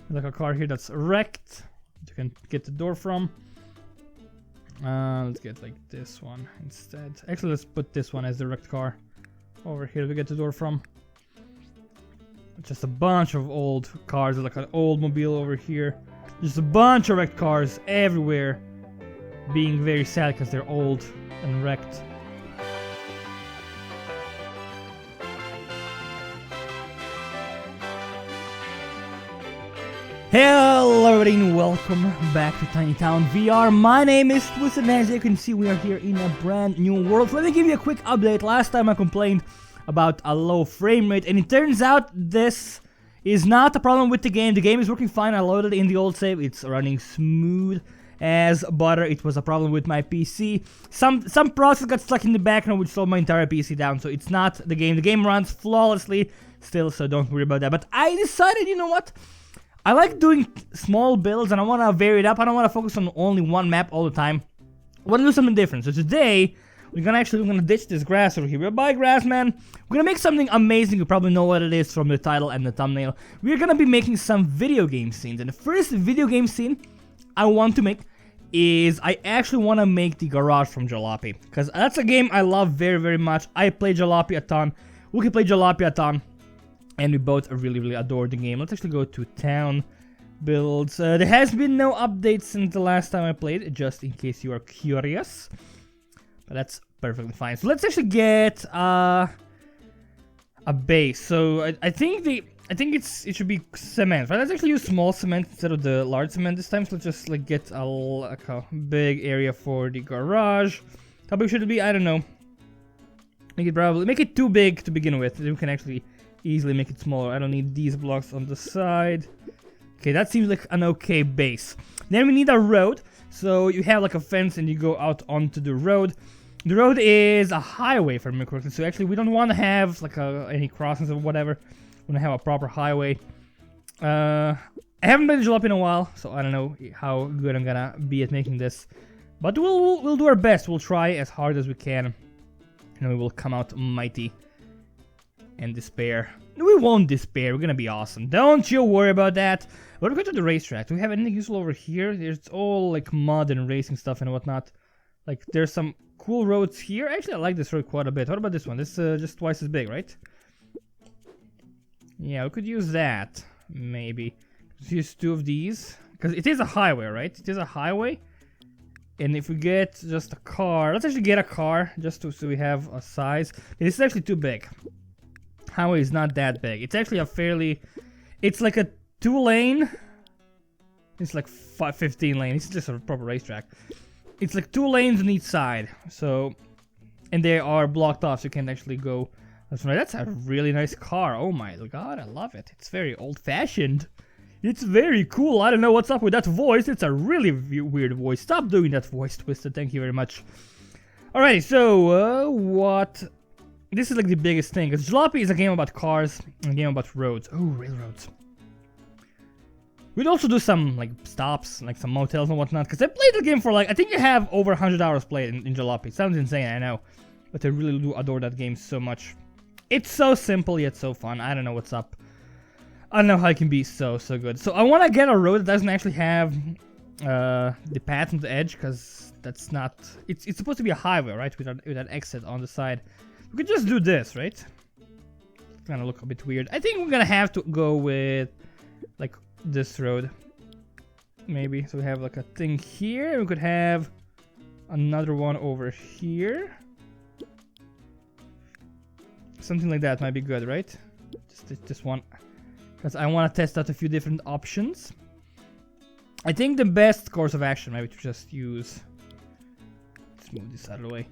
Like a car here that's wrecked. You can get the door from. Let's get like this one instead. Actually, let's put this one as the wrecked car. Over here we get the door from. Just a bunch of old cars, like an old mobile over here. Just a bunch of wrecked cars everywhere. Being very sad because they're old and wrecked. Hello everybody and welcome back to Tiny Town VR. My name is Twisted and as you can see we are here in a brand new world. Let me give you a quick update. Last time I complained about a low frame rate and it turns out this is not a problem with the game. The game is working fine. I loaded it in the old save. It's running smooth as butter. It was a problem with my PC. Some process got stuck in the background which slowed my entire PC down. So it's not the game. The game runs flawlessly still, so don't worry about that. But I decided, you know what? I like doing small builds and I want to vary it up. I don't want to focus on only one map all the time. I want to do something different. So today, we're gonna ditch this grass over here. We're by grass, man. We're gonna make something amazing. You probably know what it is from the title and the thumbnail. We're gonna be making some video game scenes. And the first video game scene I want to make is I actually want to make the garage from JALOPY. Because that's a game I love very, very much. I play JALOPY a ton. We can play JALOPY a ton. And we both really adore the game. Let's actually go to town builds. There has been no updates since the last time I played, just in case you are curious. But that's perfectly fine. So let's actually get a base. So I think it should be cement. Right? Let's actually use small cement instead of the large cement this time. So let's just like get a big area for the garage. How big should it be? I don't know. Make it too big to begin with. We can actually easily make it smaller. I don't need these blocks on the side. Okay, that seems like an okay base. Then we need a road. So you have like a fence and you go out onto the road. The road is a highway, if I remember correctly. So actually we don't want to have like any crossings or whatever. We want to have a proper highway. I haven't played JALOPY in a while, so I don't know how good I'm gonna be at making this. But we'll do our best. We'll try as hard as we can. And we will come out mighty. And despair. We won't despair. We're gonna be awesome. Don't you worry about that. But we're going to the racetrack. Do we have anything useful over here? There's all like mud and racing stuff and whatnot. Like there's some cool roads here. Actually, I like this road quite a bit. What about this one? This is just twice as big, right? Yeah, we could use that. Maybe. Let's use two of these. Because it is a highway, right? It is a highway. And if we get just a car. Let's actually get a car. Just so we have a size. This is actually too big. Highway is not that big. It's actually a fairly... It's like a 2-lane. It's like 15 lane. It's just a proper racetrack. It's like 2 lanes on each side. So... And they are blocked off so you can't actually go... That's a really nice car. Oh my god, I love it. It's very old-fashioned. It's very cool. I don't know what's up with that voice. It's a really weird voice. Stop doing that voice, Twisted. Thank you very much. Alrighty, so... what... This is like the biggest thing, because JALOPY is a game about cars and a game about roads. Oh, railroads. We'd also do some like stops, like some motels and whatnot, because I played the game for like, I think you have over 100 hours played in JALOPY. It sounds insane, I know, but I really do adore that game so much. It's so simple yet so fun. I don't know what's up. I don't know how it can be so good. So I want to get a road that doesn't actually have the path on the edge, because that's not... It's supposed to be a highway, right, with an exit on the side. We could just do this, right? It's gonna look a bit weird. I think we're gonna have to go with like this road. Maybe. So we have like a thing here. We could have another one over here. Something like that might be good, right? Just this one. Because I want to test out a few different options. I think the best course of action maybe to just use... Let's move this out of the way.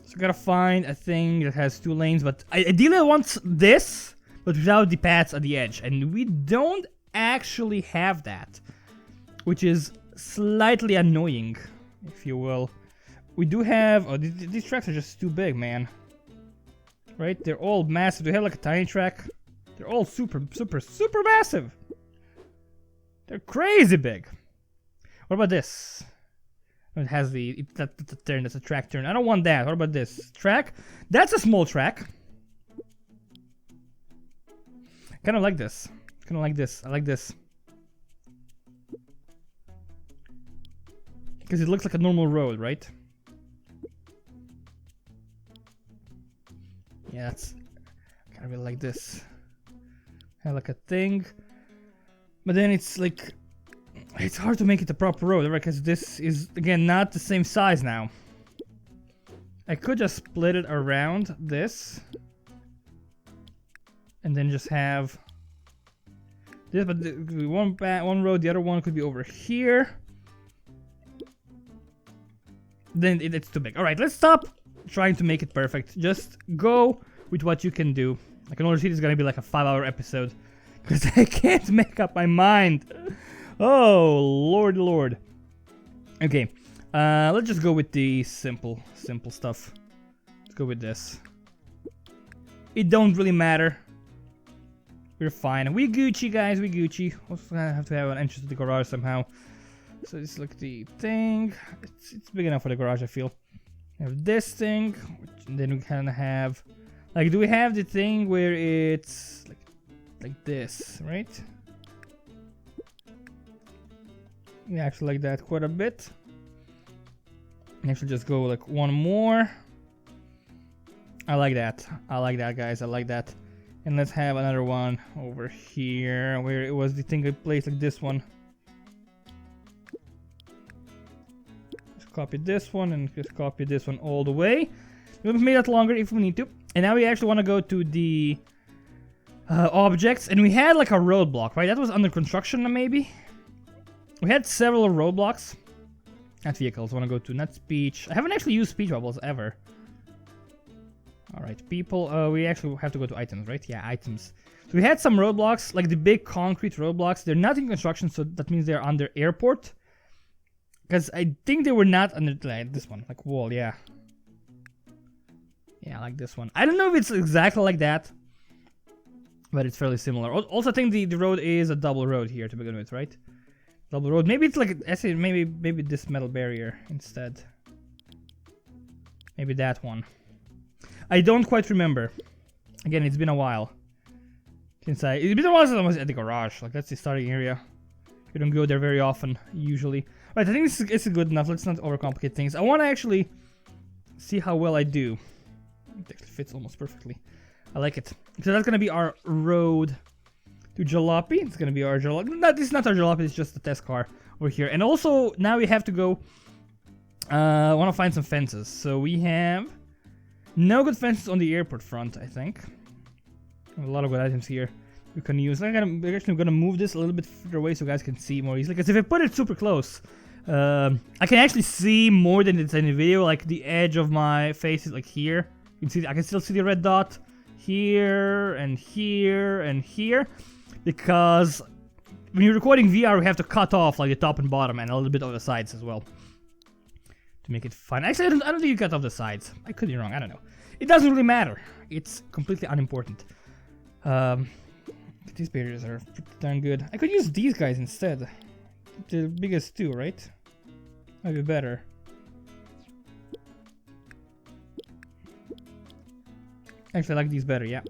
So gotta find a thing that has 2 lanes, but ideally I want this, but without the paths at the edge. And we don't actually have that, which is slightly annoying, if you will. We do have... Oh, these tracks are just too big, man. Right? They're all massive. We have like a tiny track. They're all super massive. They're crazy big. What about this? It has that's a turn, that's a track turn. I don't want that. What about this? Track? That's a small track. Kind of like this. Kind of like this. I like this. Because it looks like a normal road, right? Yeah, that's kind of like this. Kind of like a thing. But then it's like, it's hard to make it a proper road, right? Because this is, again, not the same size now. I could just split it around this. And then just have this, but one road, the other one could be over here. Then it's too big. Alright, let's stop trying to make it perfect. Just go with what you can do. I can already see this is gonna be like a 5-hour episode. Because I can't make up my mind. Oh, lord. Okay, let's just go with the simple stuff. Let's go with this. It don't really matter. We're fine. We Gucci, guys. We Gucci. Also gonna have to have an entrance to the garage somehow. So it's like the thing. It's big enough for the garage, I feel. We have this thing, and then we kind of have, like, do we have the thing where it's like this, right? We actually like that quite a bit. And actually just go like one more. I like that. I like that, guys. I like that. And let's have another one over here where it was the thing I placed, like this one. Just copy this one and just copy this one all the way. We've made that longer if we need to. And now we actually want to go to the objects. And we had like a roadblock, right? That was under construction maybe? We had several roadblocks. Not vehicles. I want to go to not speech. I haven't actually used speech bubbles ever. Alright, people, we actually have to go to items, right? Yeah, items. So we had some roadblocks, like the big concrete roadblocks. They're not in construction, so that means they're under airport. Because I think they were not under, like, this one, like wall, yeah. Yeah, like this one. I don't know if it's exactly like that, but it's fairly similar. Also, I think the road is a double road here to begin with, right? Double road. Maybe it's like, I say maybe this metal barrier instead. Maybe that one. I don't quite remember. Again, it's been a while since it's been a while since I was at the garage. Like, that's the starting area. We don't go there very often, usually. Right, I think this is good enough. Let's not overcomplicate things. I want to actually see how well I do. It actually fits almost perfectly. I like it. So that's gonna be our road to Jalopy. It's gonna be our Jalopy. No, this is not our Jalopy. It's just the test car over here. And also now we have to go. I want to find some fences. So we have. No good fences on the airport front, I think. A lot of good items here we can use. I'm actually gonna move this a little bit further away so you guys can see more easily. Because if I put it super close, I can actually see more than it's in the video. Like the edge of my face is like here. You can see, I can still see the red dot here and here and here. Because when you're recording VR, we have to cut off like the top and bottom and a little bit of the sides as well. To make it fun. Actually, I don't think you cut off the sides. I could be wrong. I don't know. It doesn't really matter. It's completely unimportant. These barriers are pretty darn good. I could use these guys instead. The biggest two, right? Might be better. Actually, I like these better, yeah.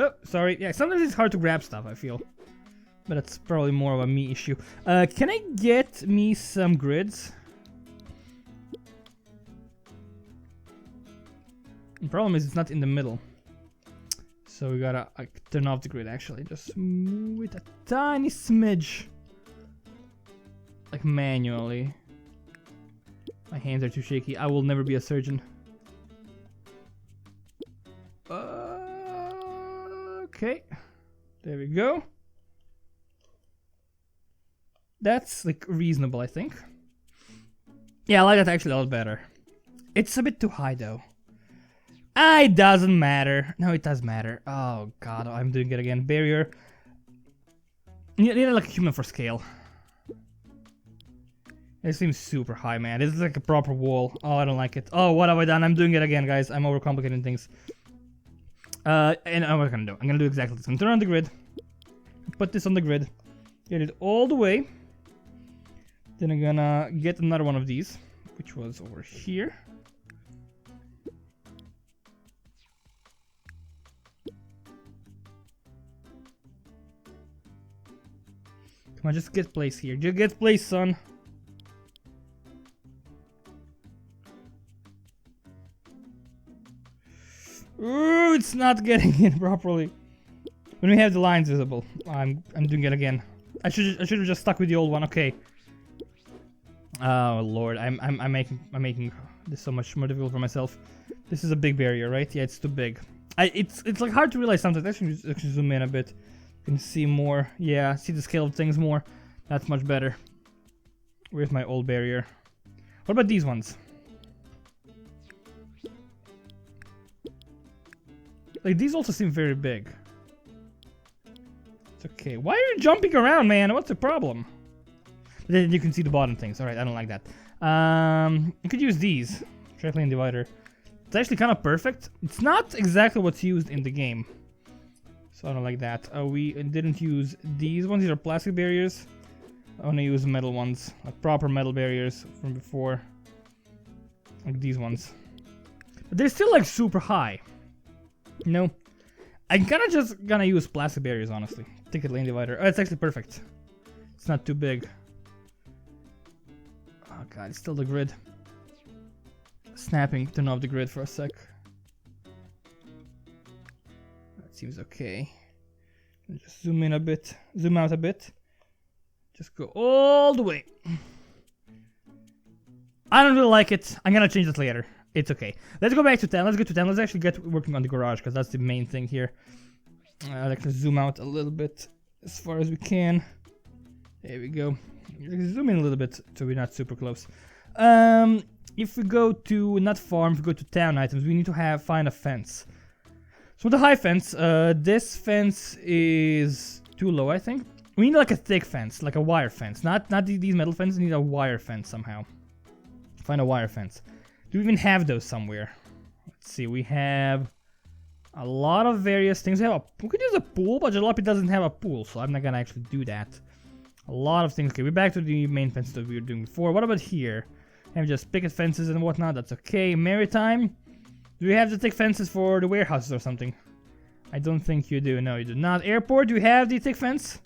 Oh, sorry. Yeah, sometimes it's hard to grab stuff, I feel. But that's probably more of a me issue. Can I get me some grids? The problem is it's not in the middle. So we gotta turn off the grid actually. Just move it a tiny smidge. Like manually. My hands are too shaky. I will never be a surgeon. Okay. There we go. That's like reasonable, I think. Yeah, I like that actually a lot better. It's a bit too high though. It doesn't matter. No, it does matter. Oh god, I'm doing it again. Barrier. You need like a human for scale. It seems super high, man. This is like a proper wall. Oh, I don't like it. Oh, what have I done? I'm doing it again, guys. I'm overcomplicating things. And I'm gonna do. I'm gonna do exactly this. I'm gonna turn on the grid. Put this on the grid. Get it all the way. Then I'm gonna get another one of these, which was over here. Come on, just get place here. Just get place, son. Ooh, it's not getting in properly. When we have the lines visible, I'm doing it again. I should have just stuck with the old one. Okay. Oh lord, I'm making this so much more difficult for myself. This is a big barrier, right? Yeah, it's too big. It's like hard to realize sometimes. I should actually zoom in a bit. You can see more. Yeah, see the scale of things more. That's much better. Where's my old barrier? What about these ones? Like, these also seem very big. It's okay. Why are you jumping around, man? What's the problem? But then you can see the bottom things. Alright, I don't like that. You could use these. Track lane divider. It's actually kind of perfect. It's not exactly what's used in the game. So I don't like that. We didn't use these ones. These are plastic barriers. I want to use metal ones. Like proper metal barriers from before. Like these ones. But they're still like super high. You know, I'm kind of just gonna use plastic barriers, honestly. Ticket lane divider. Oh, it's actually perfect. It's not too big. Oh god, it's still the grid. Snapping, turn off the grid for a sec. That seems okay. Just zoom in a bit, zoom out a bit. Just go all the way. I don't really like it. I'm gonna change it later. It's okay. Let's go back to 10. Let's get to 10. Let's actually get working on the garage, because that's the main thing here. I'll actually zoom out a little bit as far as we can. There we go. Zoom in a little bit so we're not super close. If we go to, not farm, if we go to town items, we need to find a fence. So with the high fence, this fence is too low, I think. We need like a thick fence, like a wire fence. Not these metal fences, we need a wire fence somehow. Find a wire fence. Do we even have those somewhere? Let's see, we have a lot of various things. We could use a pool, but JALOPY doesn't have a pool, so I'm not gonna actually do that. A lot of things. Okay, we're back to the main fences that we were doing before. What about here? Have just picket fences and whatnot, that's okay. Maritime? Do we have the thick fences for the warehouses or something? I don't think you do. No, you do not. Airport, do you have the thick fence?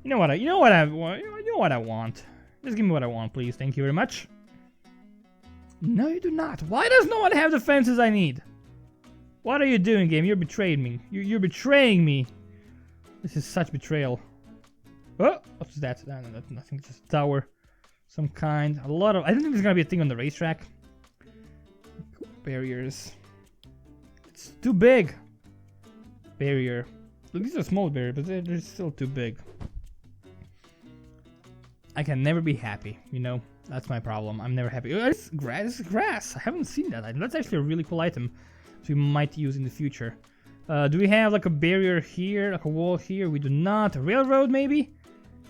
You know what I want. Just give me what I want, please. Thank you very much. No, you do not. Why does no one have the fences I need? What are you doing, game? You're betraying me. You're betraying me. This is such betrayal. Oh, what's that? No, that's nothing. It's just a tower. Some kind. I don't think there's gonna be a thing on the racetrack. Barriers. It's too big. Barrier. Look, these are small barriers, but they're still too big. I can never be happy, you know? That's my problem. I'm never happy. Oh, it's grass. It's grass. I haven't seen that item. That's actually a really cool item that we might use in the future. Do we have like a barrier here, like a wall here? We do not. A railroad, maybe?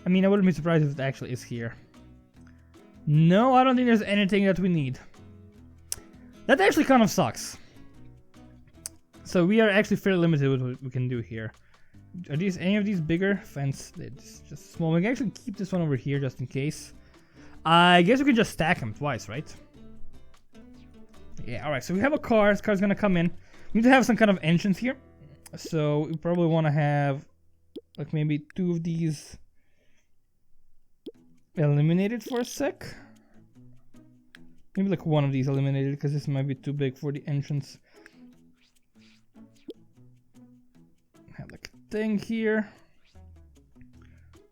I mean, I wouldn't be surprised if it actually is here. No, I don't think there's anything that we need. That actually kind of sucks. So we are actually fairly limited with what we can do here. Are any of these bigger? Fence, it's just small. We can actually keep this one over here just in case. I guess we can just stack them twice, right? Yeah, alright, so we have a car. This car's gonna come in. We need to have some kind of entrance here. So we probably want to have like maybe 2 of these eliminated for a sec. Maybe like 1 of these eliminated, because this might be too big for the entrance. Have like a thing here.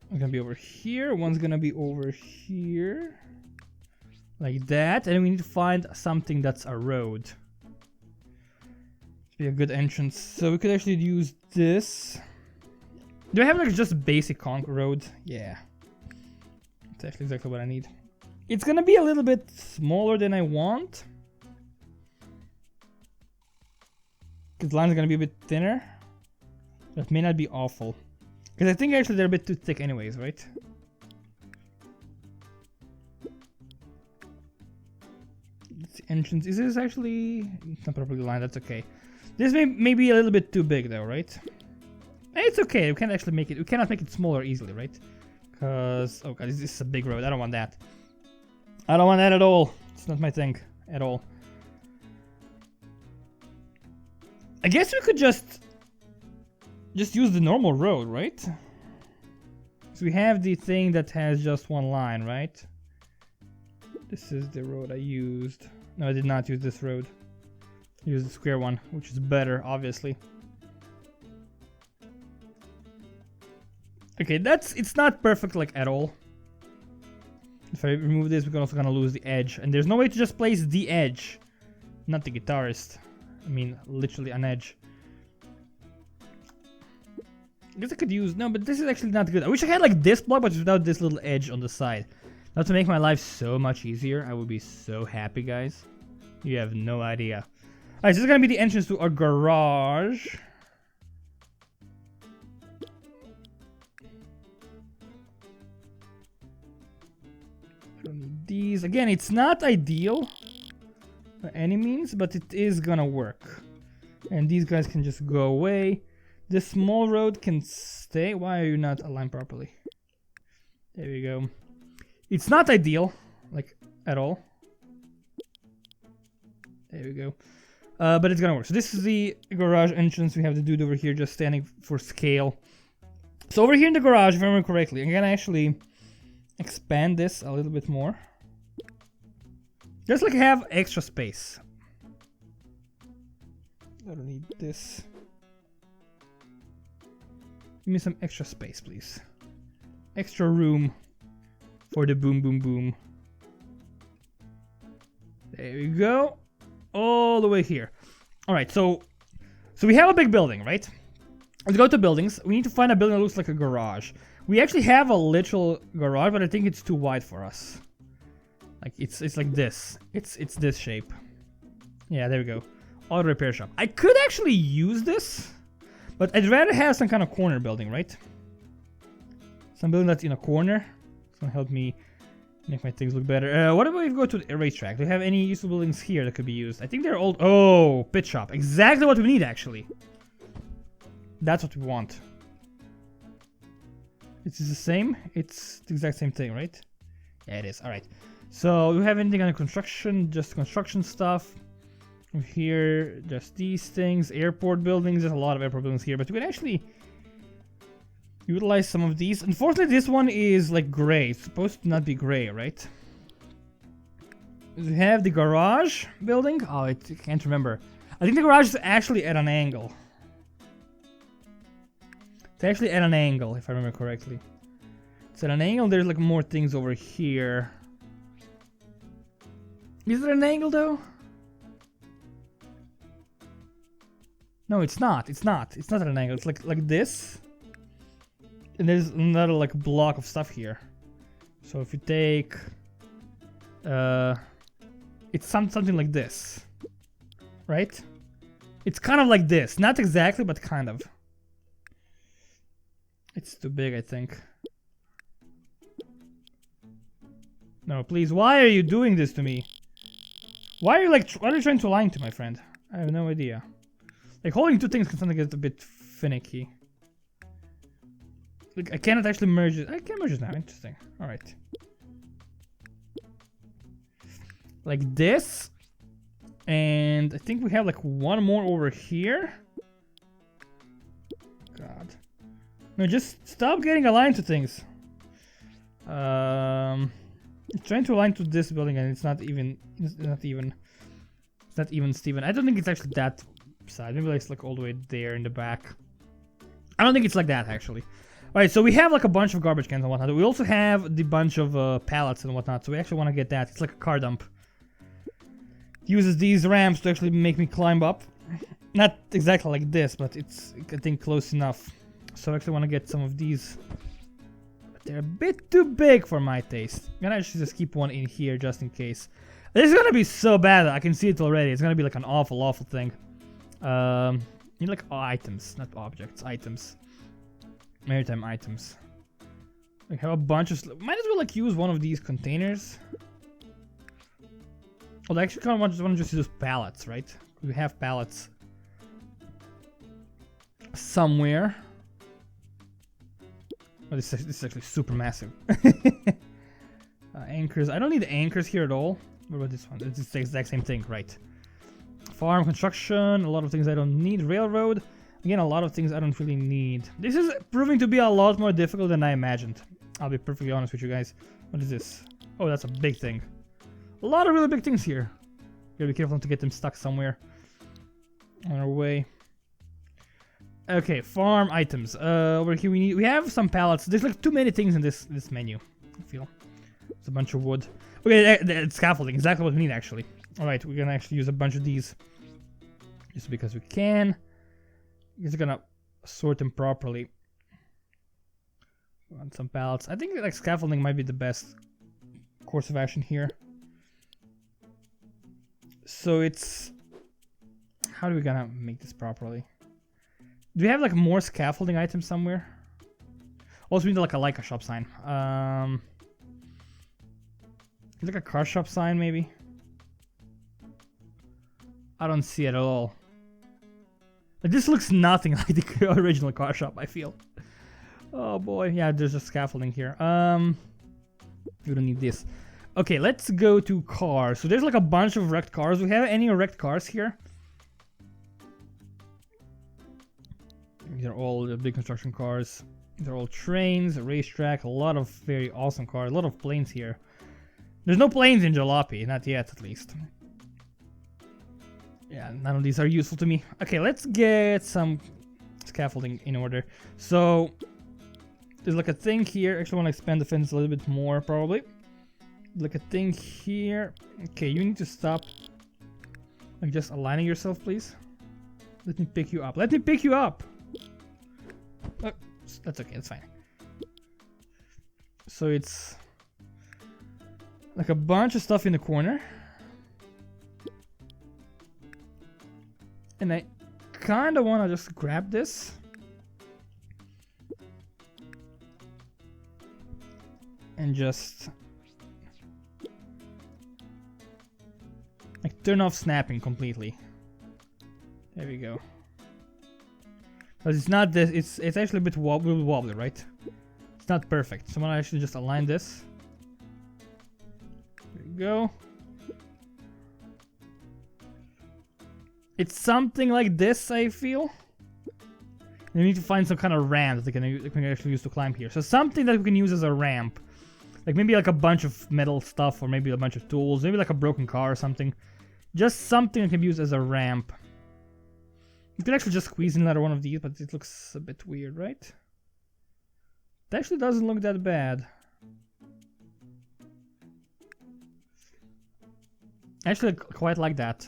One's gonna be over here. One's gonna be over here. Like that. And we need to find something that's a road. To be a good entrance. So we could actually use this. Do I have like just a basic concrete road? Yeah. That's actually exactly what I need. It's gonna be a little bit smaller than I want. Because the line's gonna be a bit thinner. That may not be awful. Because I think actually they're a bit too thick anyways, right? It's the entrance. Is this actually... It's not properly lined, that's okay. This may be a little bit too big though, right? It's okay, we can't actually make it... We cannot make it smaller easily, right? Because... Oh god, this is a big road, I don't want that. I don't want that at all. It's not my thing, at all. I guess we could just use the normal road, right? So we have the thing that has just one line, right? This is the road I used. No, I did not use this road. I used the square one, which is better, obviously. Okay, it's not perfect like at all. If I remove this, we're also gonna lose the edge. And there's no way to just place the edge. Not the guitarist. I mean, literally an edge. I guess I could use... No, but this is actually not good. I wish I had like this block, but without this little edge on the side. Now to make my life so much easier, I would be so happy, guys. You have no idea. Alright, so this is gonna be the entrance to our garage. I don't need these. Again, it's not ideal by any means, but it is gonna work. And these guys can just go away. This small road can stay. Why are you not aligned properly? There we go. It's not ideal, like, at all. There we go. But it's gonna work. So this is the garage entrance. We have the dude over here just standing for scale. So over here in the garage, if I remember correctly, I'm gonna actually expand this a little bit more. Just like have extra space. I don't need this. Give me some extra space, please. Extra room for the boom boom boom. There we go. All the way here. Alright, so we have a big building, right? Let's go to buildings. We need to find a building that looks like a garage. We actually have a literal garage, but I think it's too wide for us. Like it's like this. It's this shape. Yeah, there we go. Auto repair shop. I could actually use this, but I'd rather have some kind of corner building, right? Some building that's in a corner. It's gonna help me make my things look better. What about if we go to the racetrack? Do we have any useful buildings here that could be used? I think they're old. Oh, pit shop. Exactly what we need, actually. That's what we want. It's the same? It's the exact same thing, right? Yeah, it is. Alright. So, do we have anything under construction? Just construction stuff. Here, just these things. Airport buildings. There's a lot of airport buildings here, but we can actually utilize some of these. Unfortunately, this one is like gray. It's supposed to not be gray, right? We have the garage building. Oh, I can't remember. I think the garage is actually at an angle. It's actually at an angle, if I remember correctly. It's at an angle. There's like more things over here. Is it an angle though? No, it's not. It's not. It's not at an angle. It's like this. And there's another like block of stuff here. So if you take, it's something like this, right? It's kind of like this. Not exactly, but kind of. It's too big, I think. No, please. Why are you doing this to me? Why are you like? Why are you trying to align to my friend? I have no idea. Like holding two things can sometimes get a bit finicky. Like I cannot actually merge it. I can merge it now. Interesting. All right. Like this, and I think we have like one more over here. God. No, just stop getting aligned to things. Trying to align to this building and it's not even Steven. I don't think it's actually that side. Maybe it's like all the way there in the back. I don't think it's like that actually. Alright, so we have like a bunch of garbage cans and whatnot. We also have the bunch of pallets and whatnot, so we actually want to get that. It's like a car dump. It uses these ramps to actually make me climb up. Not exactly like this, but it's, I think, close enough. So I actually want to get some of these. But they're a bit too big for my taste. I'm gonna actually just keep one in here just in case. This is gonna be so bad. I can see it already. It's gonna be like an awful, awful thing. Need like items, not objects, items. Maritime items. We have a bunch of... Might as well like use one of these containers. Well, I actually kind of want to just use pallets, right? We have pallets somewhere. Oh, this is actually super massive. Anchors. I don't need anchors here at all. What about this one? It's the exact same thing, right? Farm, construction, a lot of things I don't need. Railroad. Again, a lot of things I don't really need. This is proving to be a lot more difficult than I imagined. I'll be perfectly honest with you guys. What is this? Oh, that's a big thing. A lot of really big things here. Gotta be careful not to get them stuck somewhere on our way. Okay, farm items. Over here we have some pallets. There's like too many things in this menu, I feel. It's a bunch of wood. Okay, it's scaffolding. Exactly what we need, actually. Alright, we're gonna actually use a bunch of these. Just because we can. Just gonna sort them properly. Want some pallets. I think like scaffolding might be the best course of action here. So it's... How are we gonna make this properly? Do we have like more scaffolding items somewhere? Also, we need like a shop sign. Like a car shop sign, maybe? I don't see it at all. Like, this looks nothing like the original car shop, I feel. Oh boy, yeah, there's a scaffolding here. We don't need this. Okay, let's go to cars. So there's like a bunch of wrecked cars. Do we have any wrecked cars here? These are all the big construction cars. They're all trains, a racetrack, a lot of very awesome cars, a lot of planes here. There's no planes in Jalopy, not yet at least. Yeah, none of these are useful to me. Okay, let's get some scaffolding in order. So, there's like a thing here. Actually, I want to expand the fence a little bit more, probably. Like a thing here. Okay, you need to stop. Like, just aligning yourself, please. Let me pick you up. Let me pick you up! Oh, that's okay, that's fine. So it's like a bunch of stuff in the corner. And I kind of want to just grab this. And just like turn off snapping completely. There we go. Because it's not this, it's actually a bit wobbly, right? It's not perfect. So I'm gonna actually just align this. There we go. It's something like this, I feel. We need to find some kind of ramp that we can actually use to climb here. So something that we can use as a ramp. Like maybe like a bunch of metal stuff, or maybe a bunch of tools, maybe like a broken car or something. Just something that can be used as a ramp. You could actually just squeeze in another one of these, but it looks a bit weird, right? It actually doesn't look that bad. Actually, I quite like that.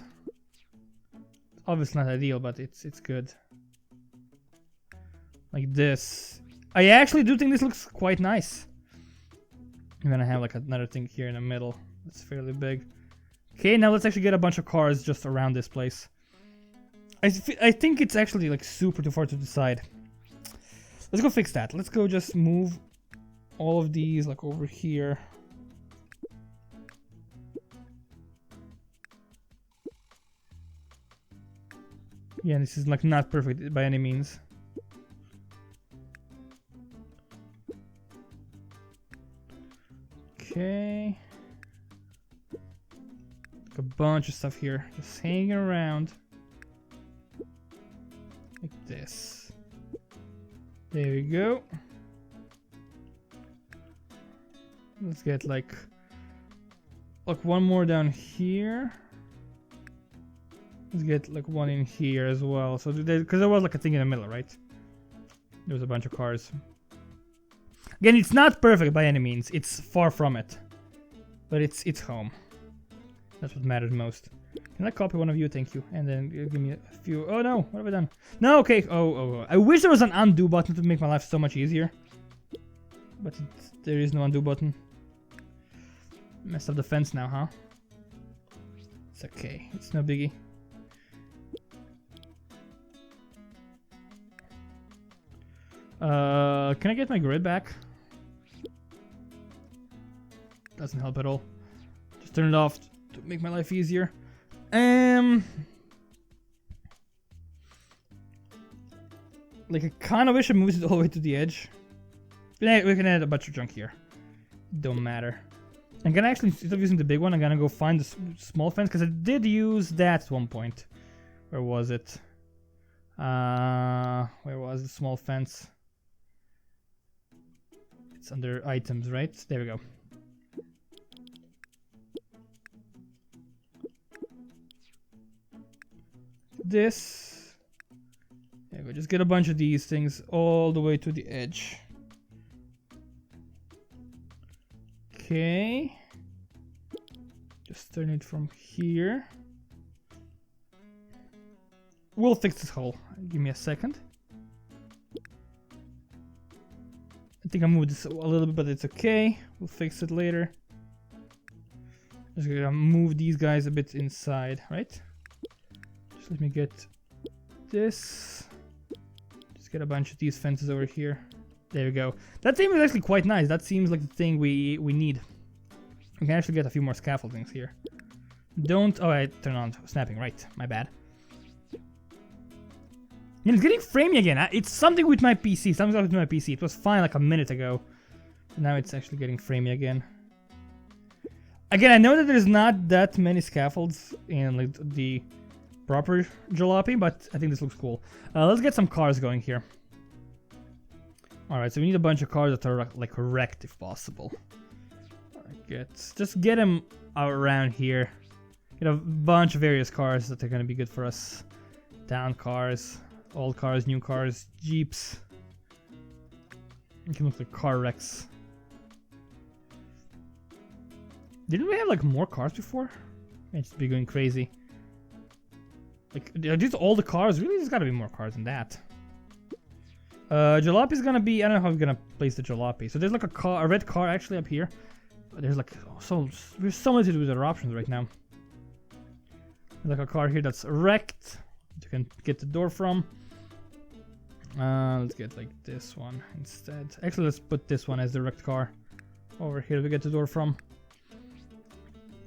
Obviously not ideal, but it's good. Like this. I actually do think this looks quite nice. I'm gonna have like another thing here in the middle. That's fairly big. Okay, now let's actually get a bunch of cars just around this place. I think it's actually like super too far to the side. Let's go fix that. Let's go just move all of these like over here. Yeah, this is like not perfect by any means. Okay. Like a bunch of stuff here, just hanging around. Like this. There we go. Let's get like one more down here. Let's get like one in here as well. So because there was like a thing in the middle, right? There was a bunch of cars. Again, it's not perfect by any means. It's far from it, but it's home. That's what matters most. Can I copy one of you? Thank you. And then give me a few. Oh no, what have I done? No, okay. Oh. I wish there was an undo button to make my life so much easier. But there is no undo button. Messed up the fence now, huh? It's okay. It's no biggie. Can I get my grid back? Doesn't help at all. Just turn it off to make my life easier. Like I kind of wish I moved it all the way to the edge. But we can add a bunch of junk here. Don't matter. I'm gonna actually, instead of using the big one, I'm gonna go find the small fence because I did use that at one point. Where was it? Where was the small fence? It's under items, right? There we go. This. There we go. Just get a bunch of these things all the way to the edge. Okay. Just turn it from here. We'll fix this hole. Give me a second. I think I moved this a little bit, but it's okay. We'll fix it later. Just gonna move these guys a bit inside, right? Just let me get this. Just get a bunch of these fences over here. There we go. That seems actually quite nice. That seems like the thing we need. We can actually get a few more scaffoldings here. Don't... Oh, I turned on snapping. Right. My bad. And it's getting framey again. It's something with my PC. Something with my PC. It was fine like a minute ago. Now it's actually getting framey again. Again, I know that there's not that many scaffolds in like the proper Jalopy, but I think this looks cool. Let's get some cars going here. Alright, so we need a bunch of cars that are like wrecked if possible. Just get them around here. Get a bunch of various cars that are gonna be good for us. Down cars, old cars, new cars, jeeps. You can look like car wrecks. Didn't we have like more cars before? I'd just be going crazy. Like, are these all the cars? Really, there's gotta be more cars than that. Jalopy is gonna be. I don't know how we're gonna place the Jalopy. So there's like a red car actually up here. But there's like there's so much to do with our options right now. There's like a car here that's wrecked. You can get the door from. Let's get like this one instead. Actually, let's put this one as the wrecked car. Over here we get the door from.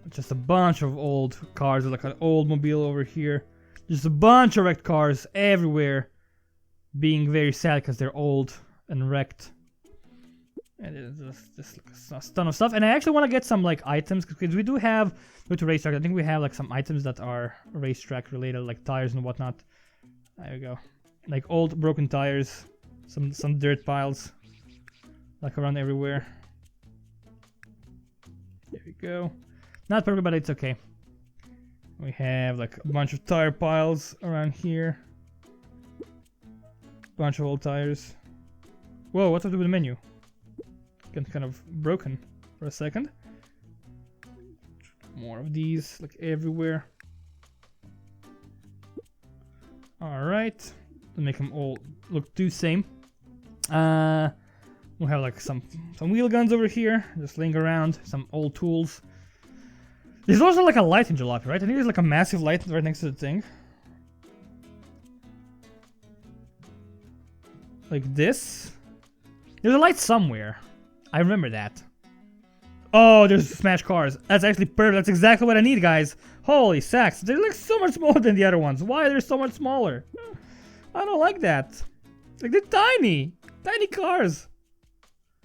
Just a bunch of old cars. There's like an old mobile over here. Just a bunch of wrecked cars everywhere. Being very sad because they're old and wrecked. And it's just like a ton of stuff. And I actually want to get some like items because we do have with the racetrack. I think we have like some items that are racetrack related, like tires and whatnot. There we go. Like old broken tires, some dirt piles, like around everywhere. There we go. Not perfect, but it's okay. We have like a bunch of tire piles around here. Bunch of old tires. Whoa, what's up with the menu? Kind of broken for a second. More of these, like everywhere. Alright. Make them all look the same. We'll have like some wheel guns over here, just laying around, some old tools. There's also like a light in Jalopy, right? I think there's like a massive light right next to the thing. Like this. There's a light somewhere. I remember that. Oh, there's smash cars. That's actually perfect. That's exactly what I need, guys. Holy sacks. They're like so much smaller than the other ones. Why are they so much smaller? I don't like that. Like they're tiny. Tiny cars.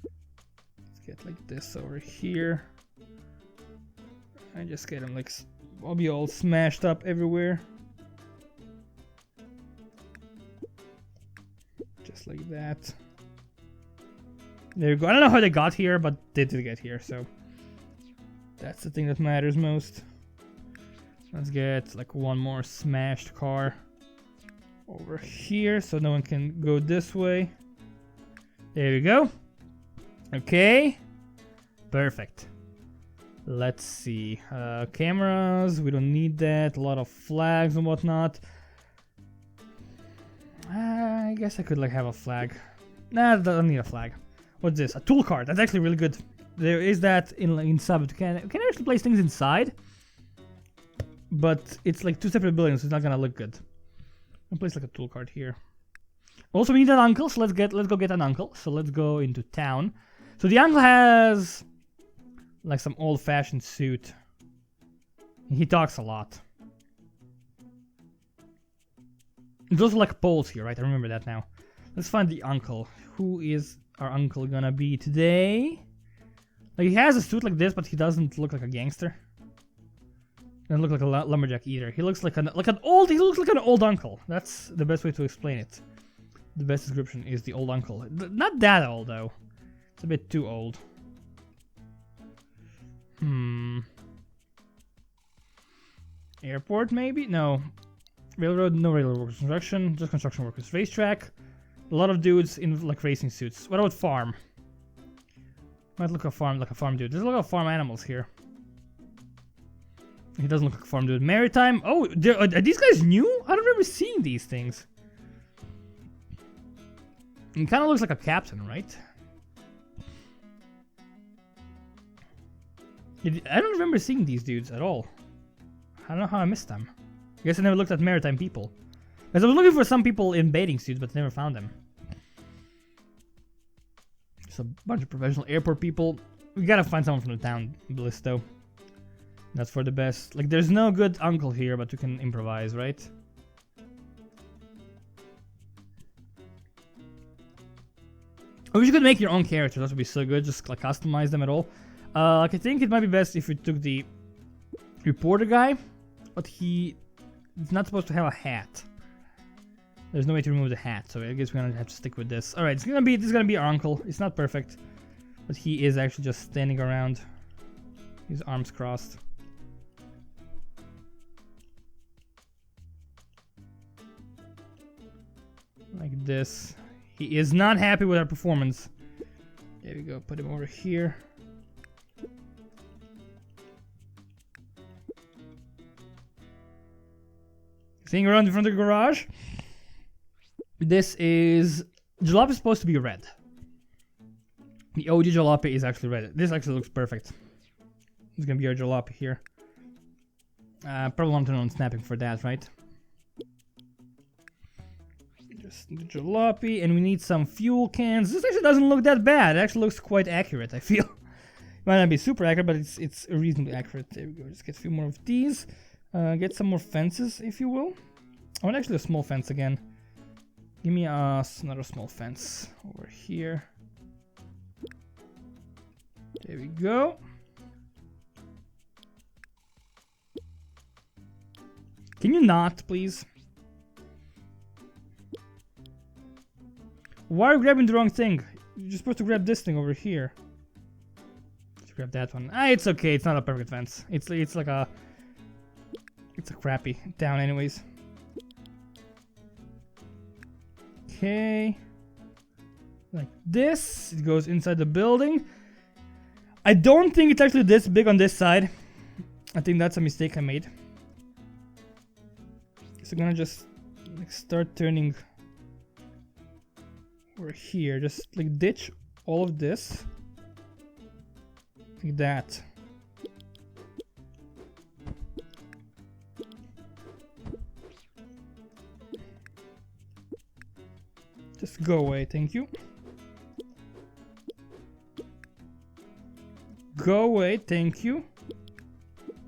Let's get like this over here. And just get them like, I'll be all smashed up everywhere. Just like that. There you go. I don't know how they got here, but they did get here, so that's the thing that matters most. Let's get like one more smashed car over here so no one can go this way. There we go. Okay. Perfect. Let's see. Cameras, we don't need that. A lot of flags and whatnot. I guess I could like have a flag. Nah, I don't need a flag. What's this? A tool cart. That's actually really good. There is that in sub. We can actually place things inside, but it's like two separate buildings, so it's not gonna look good. I'll place like a tool cart here. Also, we need an uncle, so let's go get an uncle. So let's go into town. So the uncle has like some old-fashioned suit. He talks a lot. There's also like poles here, right? I remember that now. Let's find the uncle. Who is our uncle gonna be today? Like he has a suit like this, but he doesn't look like a gangster. Doesn't look like a lumberjack either. He looks like an old uncle. That's the best way to explain it. The best description is the old uncle. Not that old though. It's a bit too old. Airport maybe? No. Railroad, no railroad workers. Construction, just construction workers. Racetrack, a lot of dudes in like racing suits. What about farm? Might look like a farm dude. There's a lot of farm animals here. He doesn't look like a farm dude. Maritime. Oh, are these guys new? I don't remember seeing these things. He kind of looks like a captain, right? I don't remember seeing these dudes at all. I don't know how I missed them. I guess I never looked at maritime people. Because I was looking for some people in bathing suits, but never found them. Just a bunch of professional airport people. We gotta find someone from the town list, though. That's for the best. Like, there's no good uncle here, but we can improvise, right? I wish you could make your own characters. That would be so good. Just like customize them at all. Like, I think it might be best if we took the reporter guy, but he's not supposed to have a hat. There's no way to remove the hat, so I guess we're gonna have to stick with this. All right, this is gonna be our uncle. It's not perfect, but he is actually just standing around, his arms crossed. Like this. He is not happy with our performance. There we go, put him over here. Seeing around in front of the garage. This is... Jalopy is supposed to be red. The OG Jalopy is actually red. This actually looks perfect. It's gonna be our Jalopy here. Probably want to turn on snapping for that, right? Just the Jalopy, and we need some fuel cans. This actually doesn't look that bad. It actually looks quite accurate, I feel. It might not be super accurate, but it's reasonably accurate. There we go. Just get a few more of these. Get some more fences, if you will. I want actually a small fence again. Give me another small fence over here. There we go. Can you not, please? Why are you grabbing the wrong thing? You're supposed to grab this thing over here. Let's grab that one. It's okay. It's not a perfect fence. It's like a... It's a crappy town anyways. Okay. Like this. It goes inside the building. I don't think it's actually this big on this side. I think that's a mistake I made. So I'm gonna just like start turning over here. Just like ditch all of this. Like that. Just go away, thank you. Go away, thank you.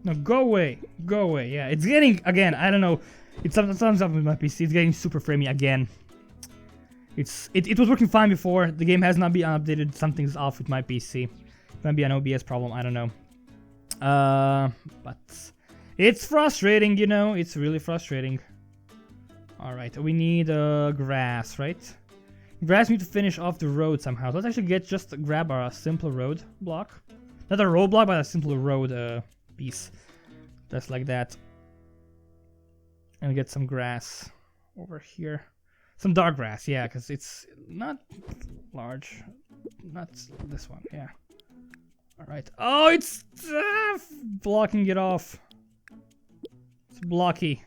No, go away. Go away. Yeah, it's getting, again, I don't know. It's something up with my PC. It's getting super framey again. It was working fine before. The game has not been updated. Something's off with my PC. It might be an OBS problem, I don't know. But it's frustrating, you know. It's really frustrating. Alright, we need grass, right? Grass need to finish off the road somehow. Let's actually grab a simpler road block. Not a road block, but a simpler road piece. Just like that. And get some grass over here. Some dark grass, yeah, because it's not large. Not this one, yeah. Alright. Oh, it's blocking it off. It's blocky.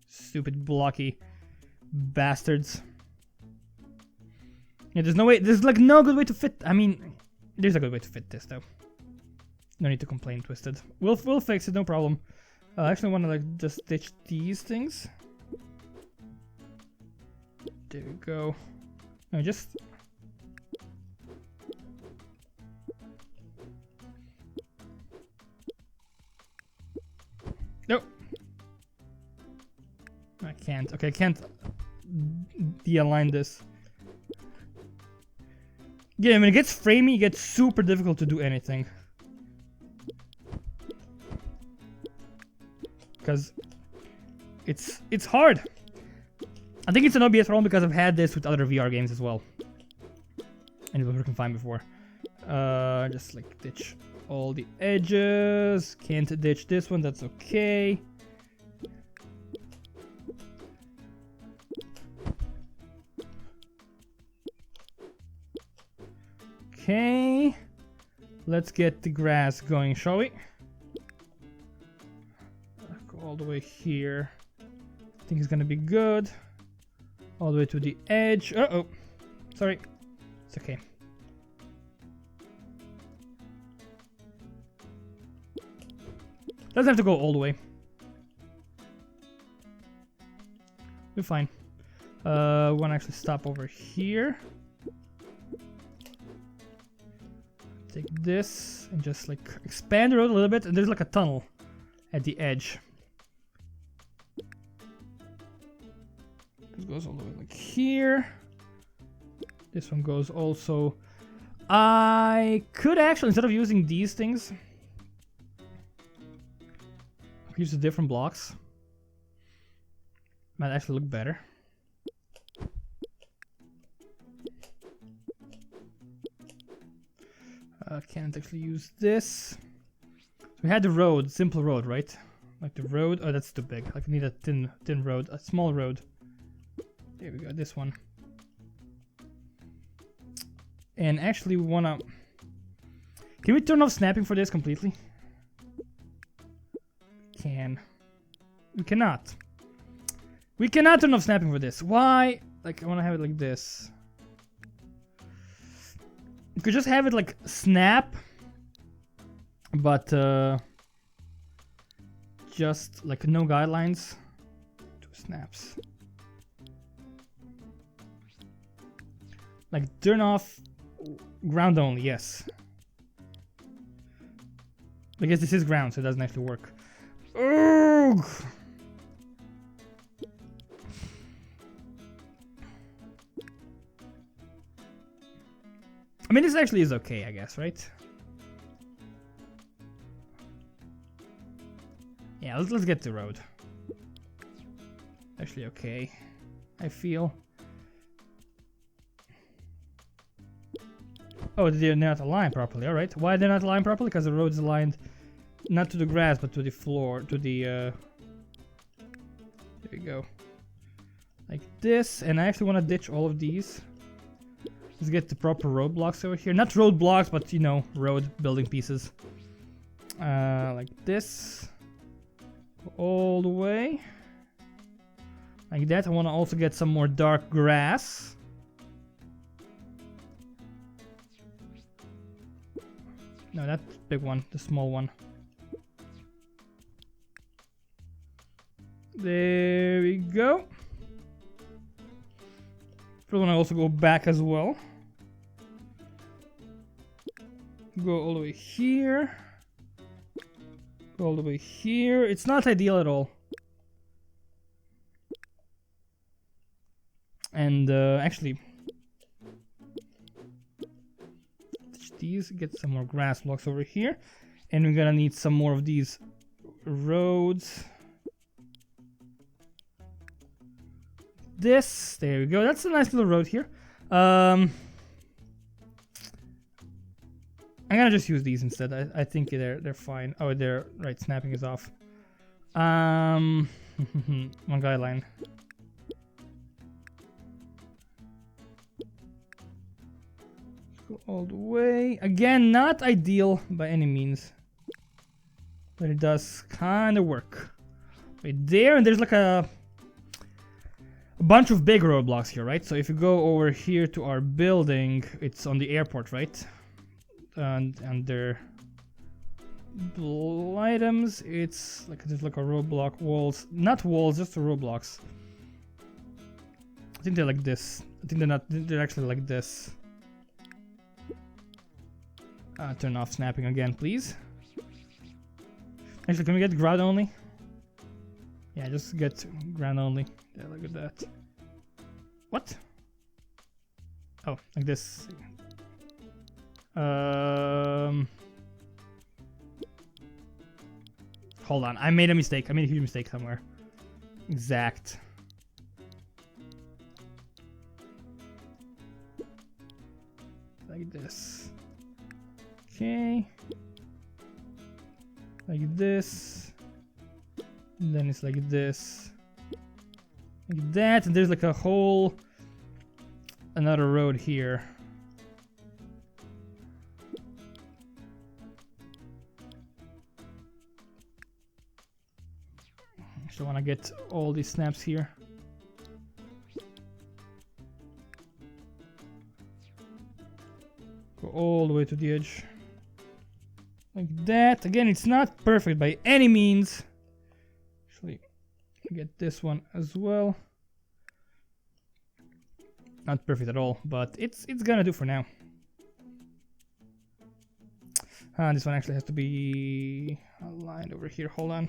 Stupid blocky bastards. Yeah, there's no way, there's like no good way to fit, I mean, there's a good way to fit this though. No need to complain, Twisted. We'll fix it, no problem. I actually want to like just stitch these things. There we go. No, just... Nope. I can't. Okay, I can't de-align this. Yeah, when it gets framey, it gets super difficult to do anything. because it's hard. I think it's an OBS problem because I've had this with other VR games as well, and it was working fine before. Just like ditch all the edges. Can't ditch this one. That's okay. Okay, let's get the grass going, shall we? Go all the way here. I think it's gonna be good. All the way to the edge. Uh-oh. Sorry. It's okay. Doesn't have to go all the way. We're fine. Wanna actually stop over here. Take this and just like expand the road a little bit, and there's like a tunnel at the edge. This goes all the way like here. This one goes also. I could actually, instead of using these things, use the different blocks. Might actually look better. Can't actually use this. We had the road, simple road, right? Like the road. Oh, that's too big. Like I need a thin road, a small road. There we go. This one. And actually, we wanna. Can we turn off snapping for this completely? We cannot. We cannot turn off snapping for this. Why? Like I wanna have it like this. You could just have it like snap, but just like no guidelines. 2 snaps. Like turn off ground only, yes. I guess this is ground, so it doesn't actually work. Ugh. I mean, this actually is okay, I guess, right? Yeah, let's get the road. Actually okay, I feel. Oh, they're not aligned properly, alright. Why they're not aligned properly? Because the road is aligned not to the grass, but to the floor, to the... There we go. Like this, and I actually want to ditch all of these. Let's get the proper roadblocks over here. Not roadblocks, but you know, road building pieces. Like this. Go all the way. Like that. I want to also get some more dark grass. No, that big one, the small one. There we go. I want to also go back as well. Go all the way here. Go all the way here. It's not ideal at all. And actually, these, get some more grass blocks over here. And we're gonna need some more of these roads. This, there we go. That's a nice little road here. I'm gonna just use these instead. I think they're fine. Oh, they're right. Snapping is off. One guideline. Go all the way. Again, not ideal by any means, but it does kind of work. Right there, and there's like a bunch of big roadblocks here, right? So if you go over here to our building, it's on the airport, right? And under items, it's like there's like a roadblock walls, not walls, just the roadblocks. I think they're like this. I think they're not. They're actually like this. Turn off snapping again, please. Actually, can we get ground only? Yeah, just get ground only. Yeah, look at that. What? Oh, like this. Hold hold on. I made a mistake. I made a huge mistake somewhere. Exact. Like this. Okay. Like this. And then it's like this. Like that. And there's like a whole... another road here. I want to get all these snaps here. Go all the way to the edge. Like that. Again, it's not perfect by any means. Actually, get this one as well. Not perfect at all, but it's gonna do for now. This one actually has to be aligned over here. Hold on.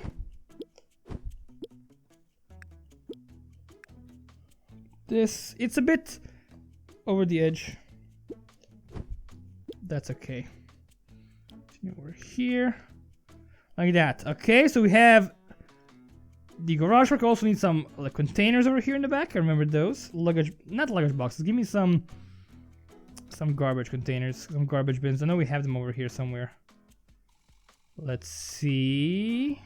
This, it's a bit over the edge. That's okay. Over here. Like that. Okay, so we have the garage work. Also need some like containers over here in the back. I remember those. Luggage, not luggage boxes. Give me some garbage containers, some garbage bins. I know we have them over here somewhere. Let's see.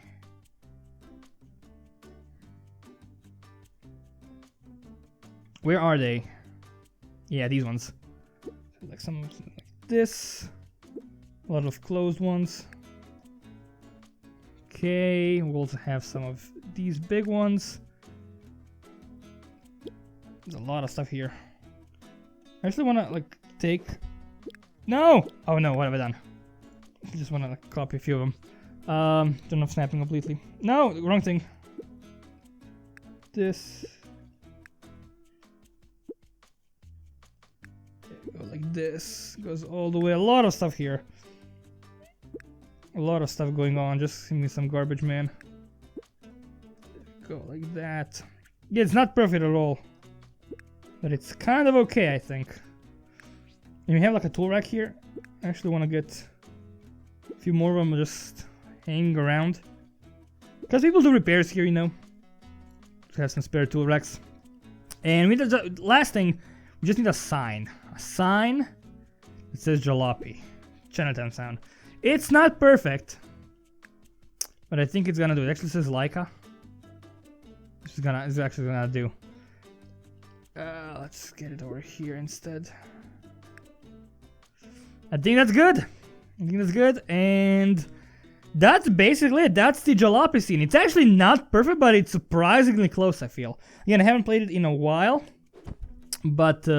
Where are they? Yeah, these ones. Like some like this. A lot of closed ones. Okay, we'll also have some of these big ones. There's a lot of stuff here. I actually want to like take... No! Oh no, what have I done? I just want to like, copy a few of them. Don't have snapping completely. No, wrong thing. This... Go like this, goes all the way. A lot of stuff here. A lot of stuff going on. Just give me some garbage, man. Go like that. Yeah, it's not perfect at all, but it's kind of okay, I think. And we have like a tool rack here. I actually want to get a few more of them just hanging around, because people do repairs here, you know. To have some spare tool racks. And we did the last thing. We just need a sign. A sign that says JALOPY. Chinatown sound. It's not perfect, but I think it's gonna do. It actually says Leica. It's actually gonna do. Let's get it over here instead. I think that's good. And that's basically it. That's the JALOPY scene. It's actually not perfect, but it's surprisingly close, I feel. Again, I haven't played it in a while, but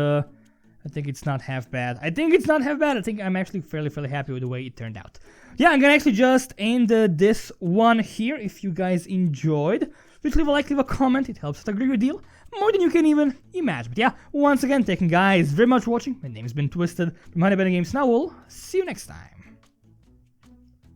I think it's not half bad. I think I'm actually fairly happy with the way it turned out. Yeah, I'm gonna actually just end this one here. If you guys enjoyed, please leave a like, leave a comment. It helps out a great deal, more than you can even imagine. But yeah, once again, thank you guys very much for watching. My name has been Twisted from HTC Games. Now we'll see you next time.